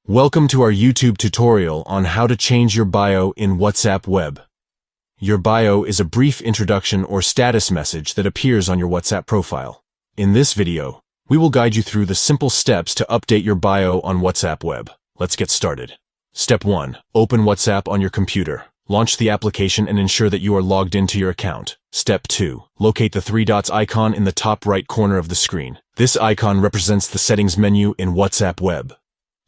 Welcome to our YouTube tutorial on how to change your bio in WhatsApp Web. Your bio is a brief introduction or status message that appears on your WhatsApp profile. In this video, we will guide you through the simple steps to update your bio on WhatsApp Web. Let's get started. Step 1. Open WhatsApp on your computer. Launch the application and ensure that you are logged into your account. Step 2. Locate the three dots icon in the top right corner of the screen. This icon represents the settings menu in WhatsApp Web.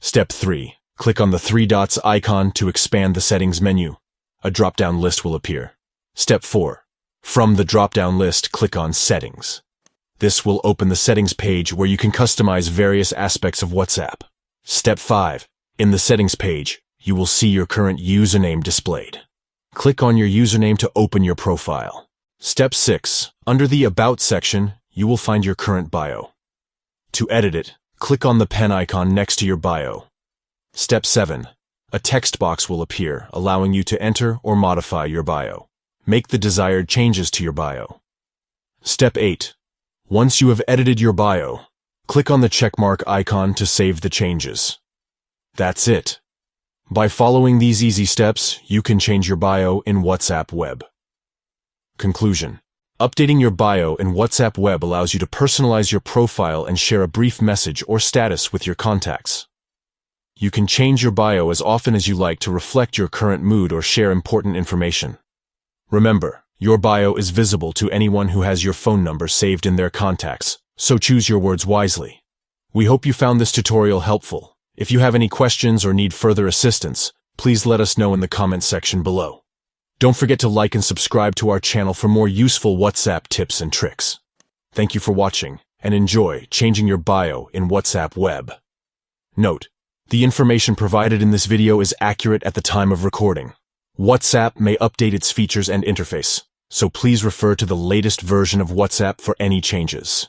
Step 3. Click on the three dots icon to expand the settings menu. A drop-down list will appear. Step 4. From the drop-down list, click on Settings. This will open the settings page where you can customize various aspects of WhatsApp. Step 5. In the settings page, you will see your current username displayed. Click on your username to open your profile. Step 6. Under the About section, you will find your current bio. To edit it, click on the pen icon next to your bio. Step 7. A text box will appear, allowing you to enter or modify your bio. Make the desired changes to your bio. Step 8. Once you have edited your bio, click on the checkmark icon to save the changes. That's it. By following these easy steps, you can change your bio in WhatsApp Web. Conclusion. Updating your bio in WhatsApp Web allows you to personalize your profile and share a brief message or status with your contacts. You can change your bio as often as you like to reflect your current mood or share important information. Remember, your bio is visible to anyone who has your phone number saved in their contacts, so choose your words wisely. We hope you found this tutorial helpful. If you have any questions or need further assistance, please let us know in the comments section below. Don't forget to like and subscribe to our channel for more useful WhatsApp tips and tricks. Thank you for watching, and enjoy changing your bio in WhatsApp Web. Note: the information provided in this video is accurate at the time of recording. WhatsApp may update its features and interface, so please refer to the latest version of WhatsApp for any changes.